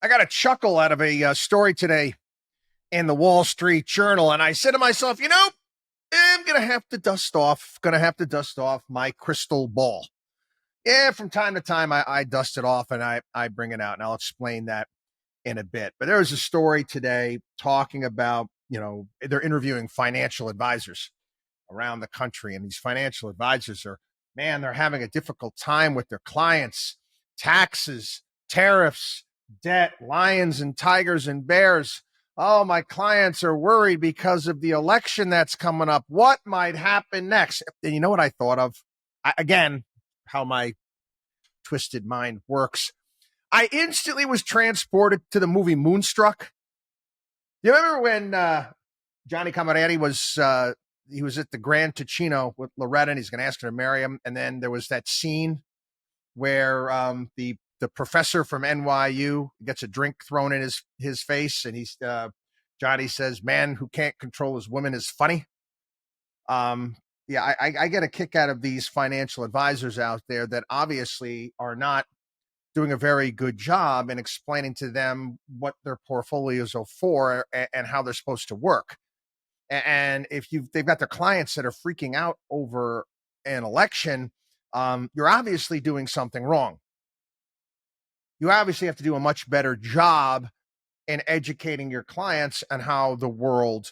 I got a chuckle out of a story today in the Wall Street Journal, and I said to myself, I'm gonna have to dust off my crystal ball. Yeah, from time to time, I dust it off and I bring it out, and I'll explain that in a bit. But there was a story today talking about, they're interviewing financial advisors around the country, and these financial advisors they're having a difficult time with their clients, taxes, tariffs, debt, lions and tigers and bears. Oh, my clients are worried because of the election that's coming up. What might happen next? And you know what I thought of? Again, how my twisted mind works. I instantly was transported to the movie Moonstruck. You remember when Johnny Camareri he was at the Grand Ticino with Loretta, and he's going to ask her to marry him. And then there was that scene where the professor from NYU gets a drink thrown in his face, and Johnny says, "Man who can't control his woman is funny." I get a kick out of these financial advisors out there that obviously are not doing a very good job in explaining to them what their portfolios are for and how they're supposed to work. And if they've got their clients that are freaking out over an election, you're obviously doing something wrong. You obviously have to do a much better job in educating your clients on how the world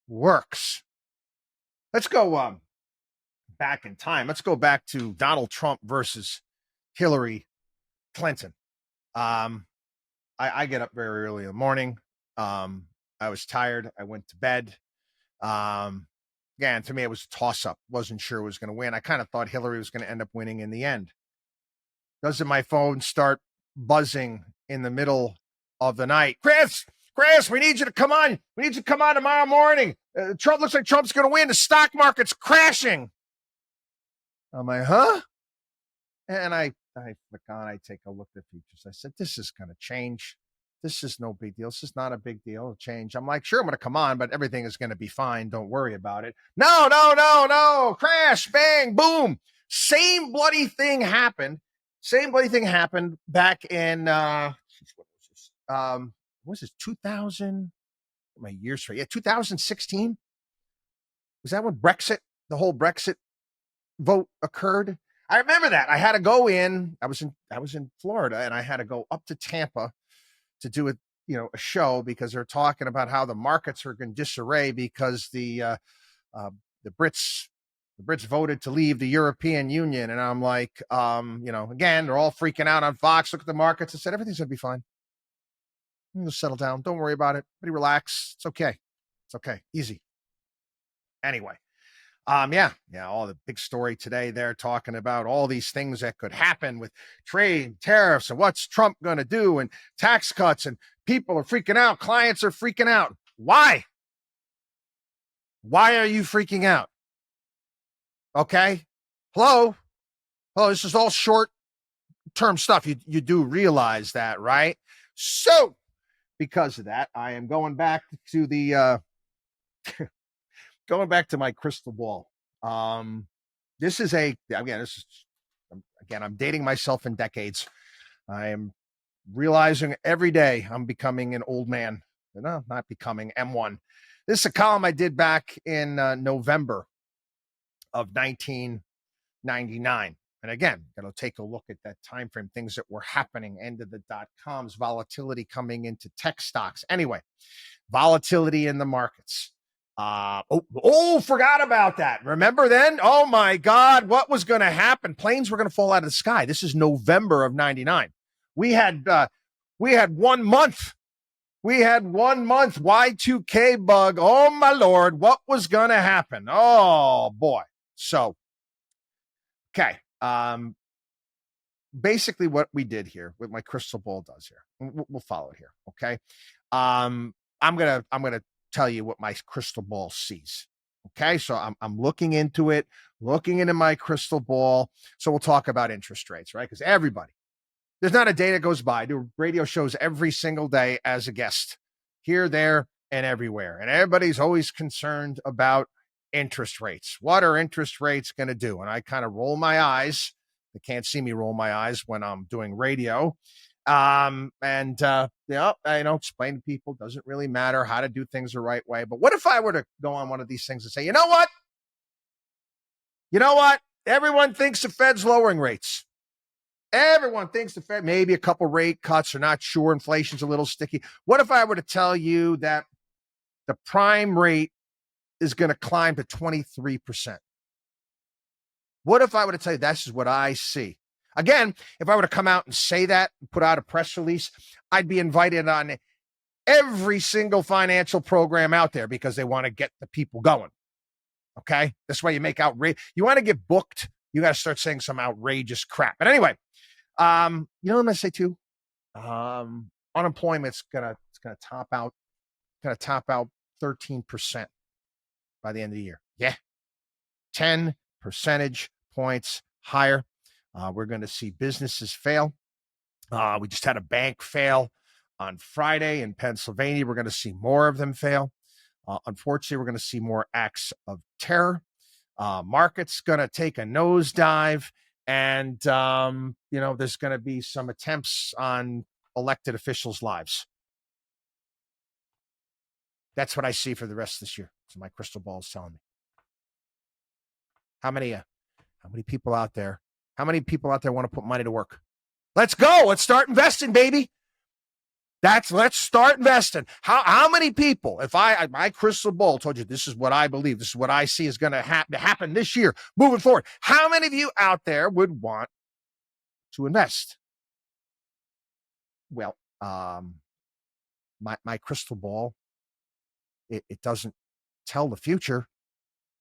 works. Let's go back in time. Let's go back to Donald Trump versus Hillary Clinton. I get up very early in the morning. I was tired. I went to bed. Again, to me, it was a toss-up. Wasn't sure who was going to win. I kind of thought Hillary was going to end up winning in the end. Doesn't my phone start buzzing in the middle of the night? Chris, we need you to come on. We need you to come on tomorrow morning. Trump looks like Trump's going to win. The stock market's crashing. I'm like, huh? And I flick on. I take a look at the futures. I said, this is going to change. This is no big deal. This is not a big deal. It'll change. I'm like, sure, I'm going to come on, but everything is going to be fine. Don't worry about it. No. Crash, bang, boom. Same bloody thing happened. Back in, what was this, 2000? My years straight. Yeah, 2016. Was that when the whole Brexit vote occurred? I remember that. I had to go in. I was in Florida, and I had to go up to Tampa to do a show because they're talking about how the markets are in disarray because the Brits voted to leave the European Union. And I'm like, again, they're all freaking out on Fox. Look at the markets. I said, everything's going to be fine. You'll settle down. Don't worry about it. Everybody relax. It's okay. It's okay. Easy. Anyway. All the big story today. They're talking about all these things that could happen with trade, tariffs, and what's Trump going to do, and tax cuts, and people are freaking out. Clients are freaking out. Why? Why are you freaking out? Okay. Hello. This is all short-term stuff. You do realize that, right? So, because of that, I am going back to the going back to my crystal ball. I'm dating myself in decades. I am realizing every day I'm becoming an old man. No, not becoming, M1. This is a column I did back in November of 1999. And again, going to take a look at that time frame, things that were happening, end of the dot-coms, volatility coming into tech stocks. Anyway, volatility in the markets. Forgot about that. Remember then? Oh my God, what was going to happen? Planes were going to fall out of the sky. This is November of 99. We had 1 month. Y2K bug. Oh my Lord, what was going to happen? Oh boy. So, okay. Basically what we did here, what my crystal ball does here, we'll follow it here. Okay. I'm going to tell you what my crystal ball sees. Okay, so I'm looking into my crystal ball. So we'll talk about interest rates, right? Because there's not a day that goes by. I do radio shows every single day as a guest, here, there, and everywhere. And everybody's always concerned about interest rates. What are interest rates going to do? And I kind of roll my eyes. They can't see me roll my eyes when I'm doing radio. Explain to people, doesn't really matter how to do things the right way. But what if I were to go on one of these things and say, you know what? Everyone thinks the Fed's lowering rates. Everyone thinks the Fed, maybe a couple rate cuts, are not sure. Inflation's a little sticky. What if I were to tell you that the prime rate is going to climb to 23%? What if I were to tell you that's what I see? Again, if I were to come out and say that and put out a press release, I'd be invited on every single financial program out there because they want to get the people going. Okay? This way you make you want to get booked, you got to start saying some outrageous crap. But anyway, what I'm going to say too? Unemployment's gonna top out 13% by the end of the year. Yeah. 10 percentage points higher. We're going to see businesses fail. We just had a bank fail on Friday in Pennsylvania. We're going to see more of them fail. Unfortunately, we're going to see more acts of terror. Market's going to take a nosedive. And, there's going to be some attempts on elected officials' lives. That's what I see for the rest of this year. So my crystal ball is telling me. How many people out there want to put money to work? Let's go. Let's start investing, baby. Let's start investing. How many people, if my crystal ball told you this is what I believe, this is what I see is going to happen this year, moving forward, how many of you out there would want to invest? Well, my crystal ball, it doesn't tell the future,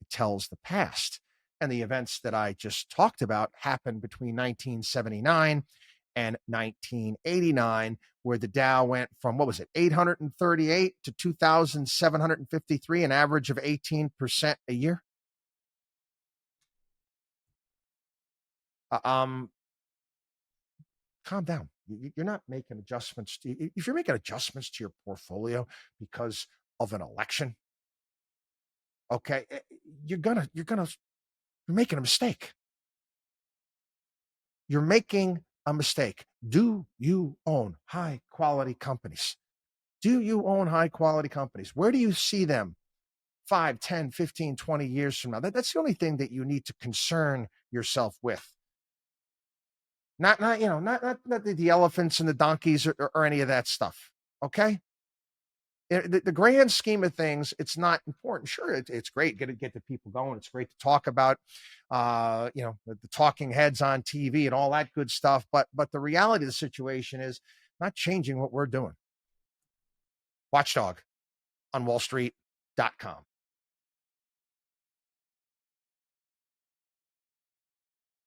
it tells the past. And the events that I just talked about happened between 1979 and 1989, where the Dow went from, 838 to 2,753, an average of 18% a year. Calm down. You're not making adjustments. If you're making adjustments to your portfolio because of an election, okay, you're making a mistake. You're making a mistake. Do you own high quality companies? Do you own high quality companies? Where do you see them 5, 10, 15, 20 years from now? That's the only thing that you need to concern yourself with. Not the elephants and the donkeys or any of that stuff. Okay. The grand scheme of things, it's not important. Sure, it's great. Get the people going. It's great to talk about, the talking heads on TV and all that good stuff. But the reality of the situation is not changing what we're doing. WatchDog on WallStreet.com.